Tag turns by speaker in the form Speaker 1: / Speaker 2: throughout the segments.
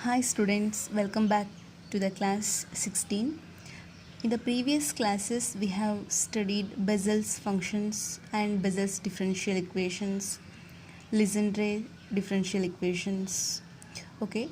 Speaker 1: Hi students, welcome back to the class 16. In the previous classes we have studied Bessel's functions and Bessel's differential equations, Legendre differential equations. Okay,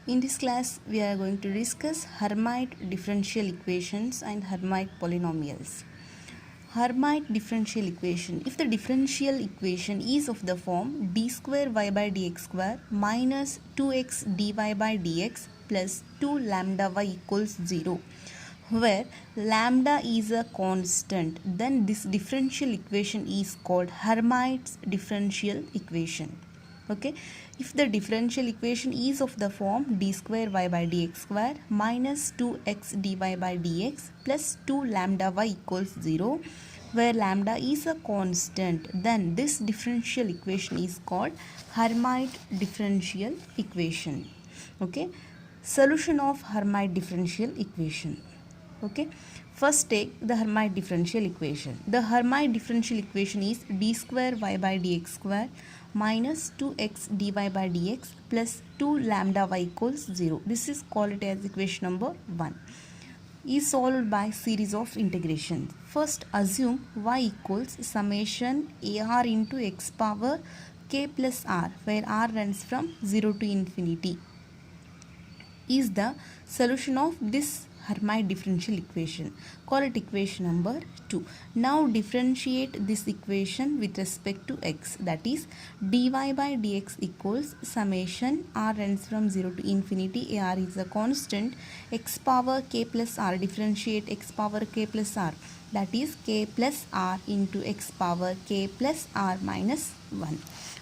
Speaker 1: in this class we are going to discuss Hermite differential equations and Hermite polynomials. Hermite differential equation. If the differential equation is of the form d square y by dx square minus 2x dy by dx plus 2 lambda y equals 0, where lambda is a constant, then this differential equation is called Hermite's differential equation. Okay, if the differential equation is of the form d square y by dx square minus 2x dy by dx plus 2 lambda y equals 0, where lambda is a constant, then this differential equation is called Hermite differential equation. Okay, solution of Hermite differential equation. Okay, first take the Hermite differential equation. The Hermite differential equation is d square y by dx square minus 2x dy by dx plus 2 lambda y equals 0. This is called it as equation number 1. Is solved by series of integrations. First assume y equals summation ar into x power k plus r, where r runs from 0 to infinity, is the solution of this Hermite differential equation. Call it equation number 2. Now differentiate this equation with respect to x, that is dy by dx equals summation r runs from 0 to infinity, ar is a constant, x power k plus r, differentiate x power k plus r, that is k plus r into x power k plus r minus 1.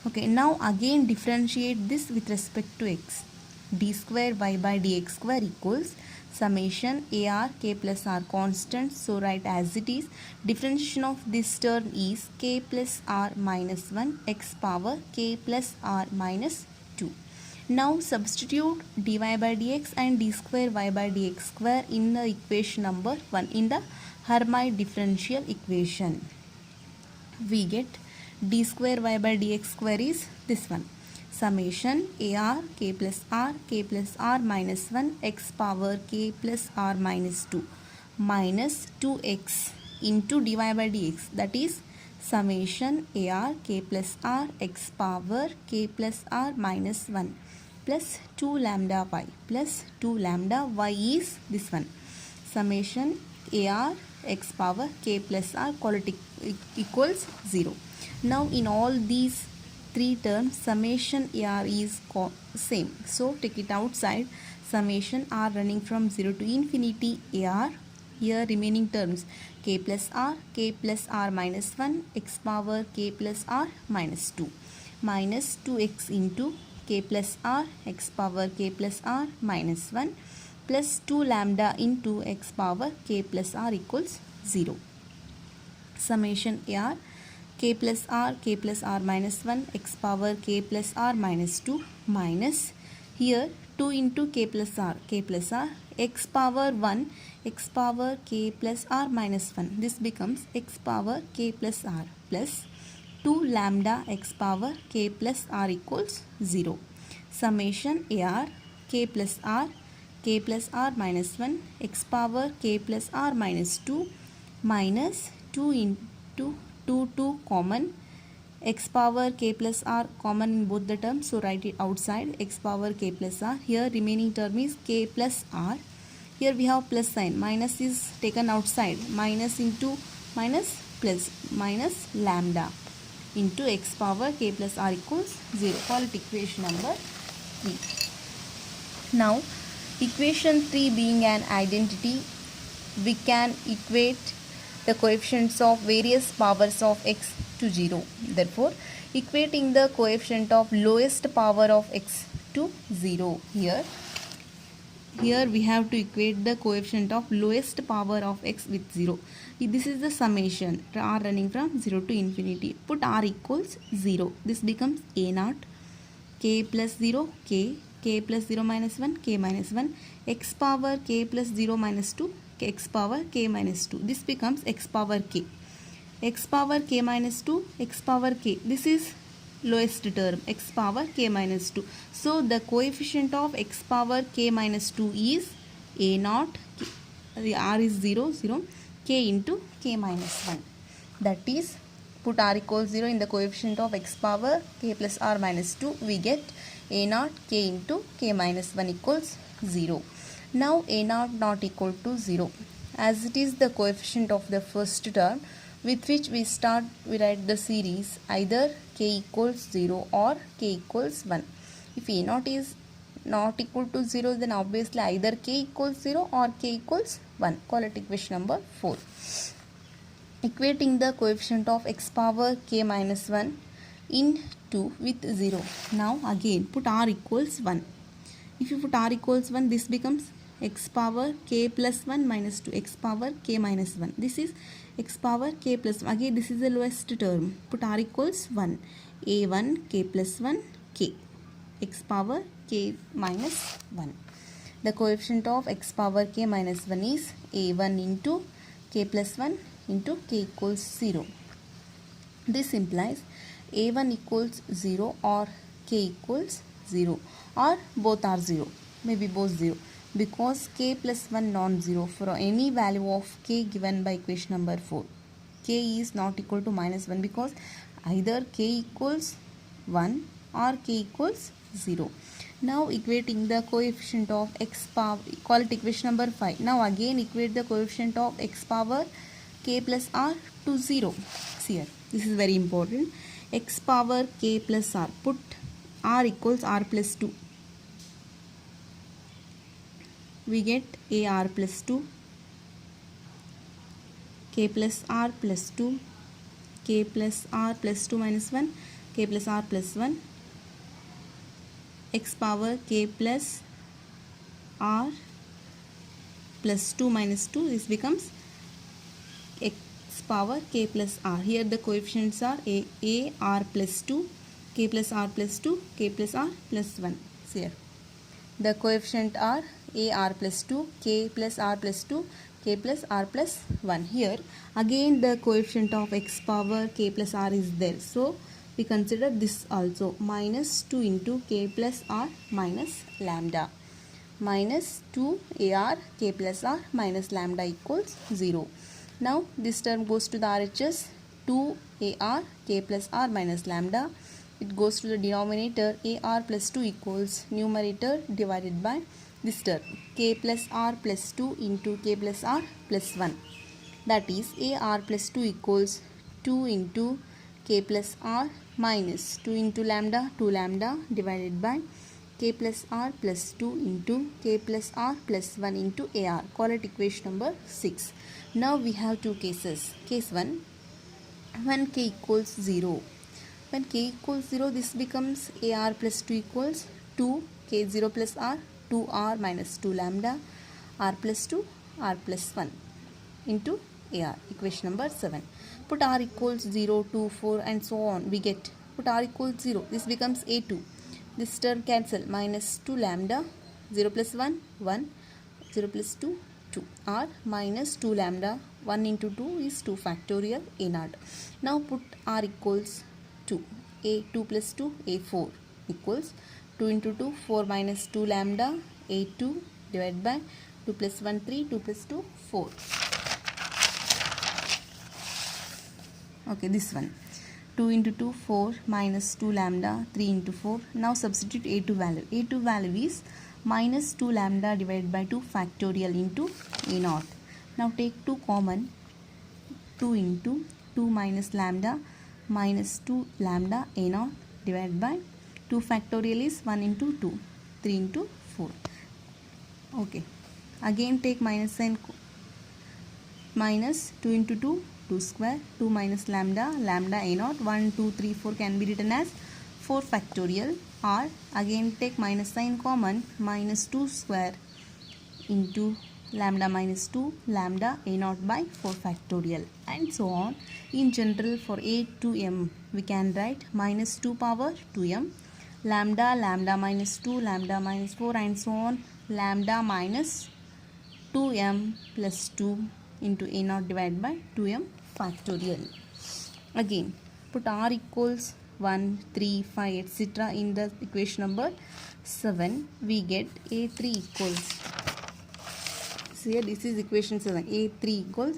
Speaker 1: Okay, now again differentiate this with respect to x. D square y by dx square equals summation ar k plus r constant, so write as it is. Differentiation of this term is k plus r minus 1 x power k plus r minus 2. Now substitute dy by dx and d square y by dx square in the equation number 1 in the Hermite differential equation. We get d square y by dx square is this one, summation ar k plus r minus 1 x power k plus r minus 2 minus 2x into dy by dx, that is summation ar k plus r x power k plus r minus 1 plus 2 lambda y plus 2 lambda y is this one, summation ar x power k plus r, call it equals 0. Now in all these three terms summation ar is same, so take it outside. Summation r running from 0 to infinity ar, here remaining terms k plus r minus 1 x power k plus r minus 2 minus 2x into k plus r x power k plus r minus 1 plus 2 lambda into x power k plus r equals 0. Summation ar k plus r minus 1 x power k plus r minus 2 minus here 2 into k plus r x power 1 x power k plus r minus 1, this becomes x power k plus r plus 2 lambda x power k plus r equals 0. Summation ar k plus r minus 1 x power k plus r minus 2 minus 2 into 2 common, x power k plus r common in both the terms, so write it outside, x power k plus r, here remaining term is k plus r, here we have plus sign, minus is taken outside, minus into minus plus minus lambda into x power k plus r equals 0, call it equation number 3. Now equation 3 being an identity, we can equate the coefficients of various powers of x to 0. Therefore, equating the coefficient of lowest power of x to 0. Here we have to equate the coefficient of lowest power of x with 0. This is the summation r running from 0 to infinity. Put r equals 0. This becomes a naught k plus 0 k plus 0 minus 1 k minus 1 x power k plus 0 minus 2 x power k minus 2, this becomes x power k minus 2 x power k, this is lowest term, x power k minus 2. So the coefficient of x power k minus 2 is a naught, the r is 0, 0, k into k minus 1. That is, put r equals 0 in the coefficient of x power k plus r minus 2, we get a naught k into k minus 1 equals 0. Now a naught not equal to 0, as it is the coefficient of the first term with which we write the series either k equals 0 or k equals 1. If a naught is not equal to 0, then obviously either k equals 0 or k equals 1. Call it equation number 4. Equating the coefficient of x power k minus 1 in 2 with 0. Now again put r equals 1. If you put r equals 1, this becomes x power k plus 1 minus 2, x power k minus 1. This is x power k plus 1. Again this is the lowest term. Put r equals 1. a1 k plus 1 k, x power k minus 1. The coefficient of x power k minus 1 is a1 into k plus 1 into k equals 0. This implies a1 equals 0 or k equals 0, or both are 0, maybe both 0, because k plus 1 non-zero for any value of k given by equation number 4. K is not equal to minus 1 because either k equals 1 or k equals 0. Now equating the coefficient of x power, call it equation number 5. Now again equate the coefficient of x power k plus r to 0. See here, this is very important. X power k plus r, put r equals r plus 2. We get a r plus 2, k plus r plus 2, k plus r plus 2 minus 1, k plus r plus 1, x power k plus r plus 2 minus 2, this becomes x power k plus r. Here the coefficients are a r plus 2, k plus r plus 2, k plus r plus 1. See here, the coefficient are a r plus 2, k plus r plus 2, k plus r plus 1. Here again the coefficient of x power k plus r is there, so we consider this also, minus 2 into k plus r minus lambda, minus 2 ar k plus r minus lambda equals 0. Now this term goes to the RHS, 2 ar k plus r minus lambda, it goes to the denominator, ar plus 2 equals numerator divided by this term, k plus r plus 2 into k plus r plus 1. That is, ar plus 2 equals 2 into k plus r minus 2 into lambda, 2 lambda divided by k plus r plus 2 into k plus r plus 1 into ar. Call it equation number 6. Now we have two cases. Case 1, when k equals 0. When k equals 0, this becomes ar plus 2 equals 2 k 0 plus r, 2r minus 2 lambda, r plus 2, r plus 1 into ar. Equation number 7. Put r equals 0, 2, 4 and so on. We get, put r equals 0. This becomes a2. This term cancel. Minus 2 lambda, 0 plus 1, 1, 0 plus 2, 2. R minus 2 lambda, 1 into 2 is 2 factorial a0. Now put r equals 2. a2 plus 2, a4 equals 2 into 2, 4 minus 2 lambda, a2 divided by 2 plus 1, 3, 2 plus 2, 4. Okay, this one. 2 into 2, 4 minus 2 lambda, 3 into 4. Now substitute a2 value. a2 value is minus 2 lambda divided by 2 factorial into a0. Now take 2 common. 2 into 2 minus lambda minus 2 lambda a0 divided by 2 factorial is 1 into 2. 3 into 4. Okay. Again take minus sign. Minus 2 into 2. 2 square, 2 minus lambda, lambda a0, 1, 2, 3, 4 can be written as 4 factorial, or again take minus sign common, minus 2 square into lambda minus 2, lambda a0 by 4 factorial, and so on. In general, for a to m, we can write minus 2 power 2m, lambda, lambda minus 2, lambda minus 4 and so on, lambda minus 2m plus 2 into a0 divided by 2m factorial. Again put r equals 1, 3, 5, etc. in the equation number 7, we get A3 equals, so here this is equation 7, A3 equals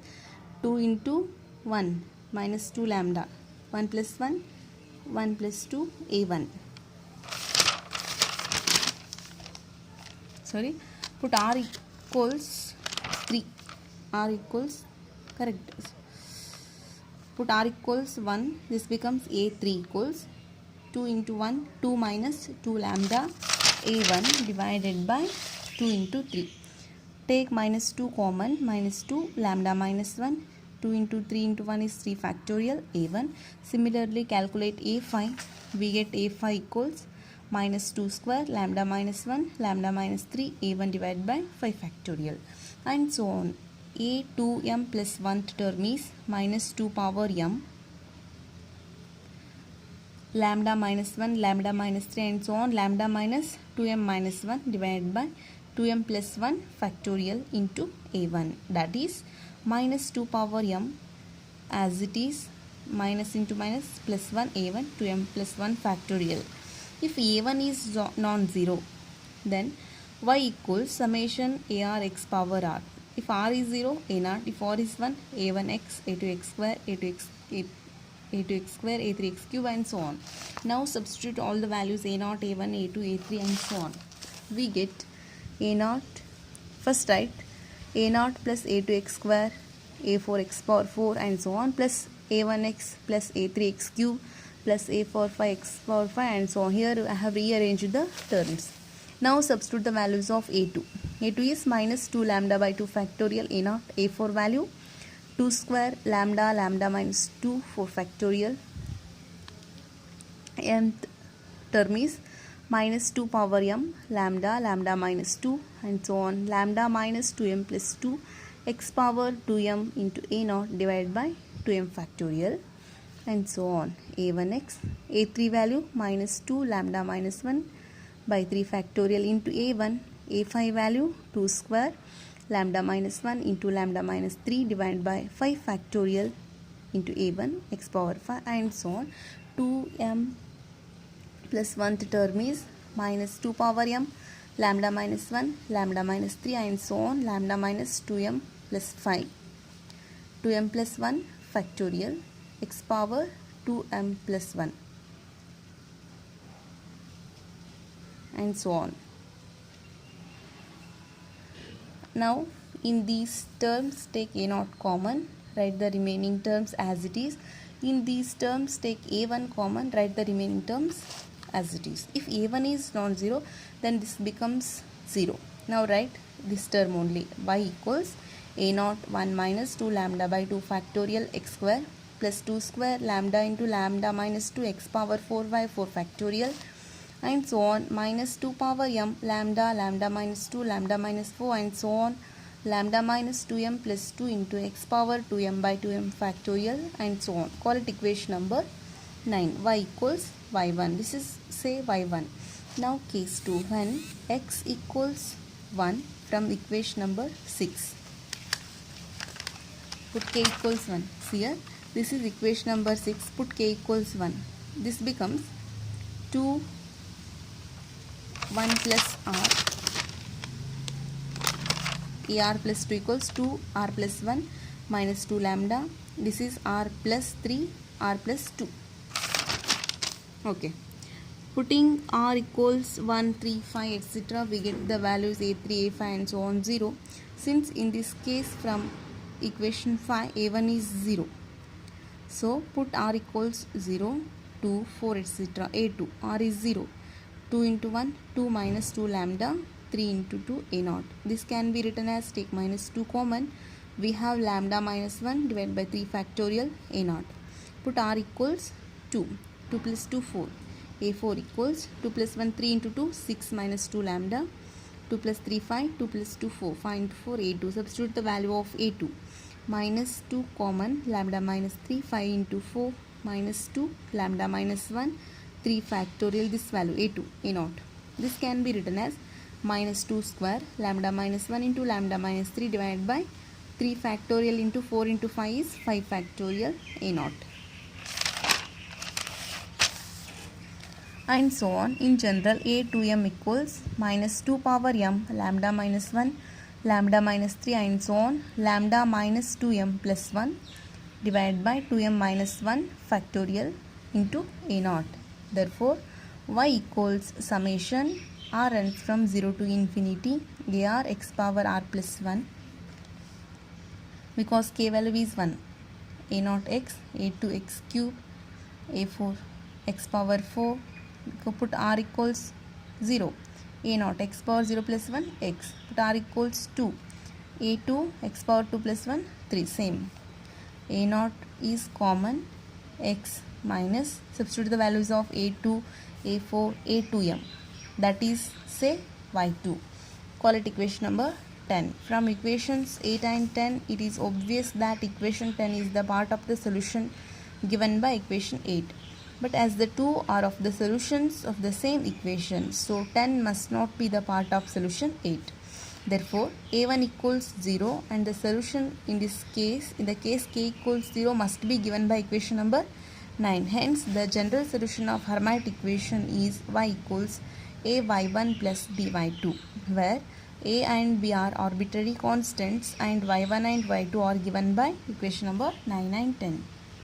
Speaker 1: 2 into 1 minus 2 lambda, 1 plus 1, 1 plus 2, A1. Sorry, put R equals 3, R equals, correct, put R equals 1, this becomes A3 equals 2 into 1, 2 minus 2 lambda A1 divided by 2 into 3. Take minus 2 common, minus 2 lambda minus 1, 2 into 3 into 1 is 3 factorial A1. Similarly, calculate A5, we get A5 equals minus 2 square lambda minus 1 lambda minus 3 A1 divided by 5 factorial, and so on. A2m plus 1th term is minus 2 power m lambda minus 1 lambda minus 3 and so on, lambda minus 2m minus 1 divided by 2m plus 1 factorial into A1, that is minus 2 power m as it is, minus into minus plus 1 A1 2m plus 1 factorial. If A1 is non-zero, then y equals summation AR x power r. If r is 0, A0. If r is 1, A1x, A2x square, A2x square, A3x cube, and so on. Now substitute all the values A0, A1, A2, A3, and so on. We get A0, first write A0 plus A2x square, A4x power 4, and so on, plus A1x plus A3x cube plus A45x power 5, and so on. Here I have rearranged the terms. Now substitute the values of A2. A2 is minus 2 lambda by 2 factorial A0. A4 value 2 square lambda lambda minus 2 4 factorial. Nth term is minus 2 power m lambda lambda minus 2 and so on, lambda minus 2m plus 2 x power 2m into A0 divided by 2m factorial, and so on. A1x, A3 value minus 2 lambda minus 1 by 3 factorial into A1. A5 value 2 square lambda minus 1 into lambda minus 3 divided by 5 factorial into A1 x power 5, and so on. 2m plus 1th term is minus 2 power m lambda minus 1 lambda minus 3 and so on, lambda minus 2m plus 5, 2m plus 1 factorial x power 2m plus 1, and so on. Now in these terms take A0 common, write the remaining terms as it is. In these terms take A1 common, write the remaining terms as it is. If A1 is non-zero, then this becomes 0. Now write this term only. Y equals A0 1 minus 2 lambda by 2 factorial x square plus 2 square lambda into lambda minus 2 x power 4 by 4 factorial, and so on, minus 2 power m lambda lambda minus 2 lambda minus 4 and so on, lambda minus 2m plus 2 into x power 2m by 2m factorial, and so on. Call it equation number 9. Y equals y1. This is say y1. Now case 2, when x equals 1 from equation number 6. Put k equals 1. See here, this is equation number 6. Put k equals 1. This becomes 2 1 plus r, ar plus 2 equals 2 r plus 1 minus 2 lambda. This is r plus 3, r plus 2. Okay. Putting r equals 1, 3, 5, etc. we get the values a3, a5 and so on 0. Since in this case from equation 5 a1 is 0. So put r equals 0, 2, 4, etc. a2, r is 0. 2 into 1, 2 minus 2 lambda, 3 into 2 a0. This can be written as take minus 2 common. We have lambda minus 1 divided by 3 factorial a0. Put r equals 2. 2 plus 2 4. A4 equals 2 plus 1 3 into 2 6 minus 2 lambda. 2 plus 3 5. 2 plus 2 4. 5 into 4 a2. Substitute the value of a2. Minus 2 common, lambda minus 3, 5 into 4 minus 2 lambda minus 1, 3 factorial, this value a2, a0. This can be written as minus 2 square lambda minus 1 into lambda minus 3 divided by 3 factorial into 4 into 5 is 5 factorial a0. and so on. In general, a2m equals minus 2 power m lambda minus 1 lambda minus 3 and so on, lambda minus 2m plus 1 divided by 2m minus 1 factorial into a naught. Therefore, y equals summation r runs from 0 to infinity ar x power r plus 1, because k value is 1, a naught x, a2 x cube, a4 x power 4, put r equals 0, a naught x power 0 plus 1 x, put r equals 2, a2 x power 2 plus 1 3, same, a naught is common, x minus, substitute the values of a2, a4, a2m, that is say y2. Call it equation number 10. From equations 8 and 10, it is obvious that equation 10 is the part of the solution given by equation 8. But as the two are of the solutions of the same equation, so 10 must not be the part of solution 8. Therefore, a1 equals 0 and the solution in this case, in the case k equals 0, must be given by equation number 9. Hence, the general solution of Hermite equation is y equals a y1 plus b y2, where a and b are arbitrary constants and y1 and y2 are given by equation number 9 and 10.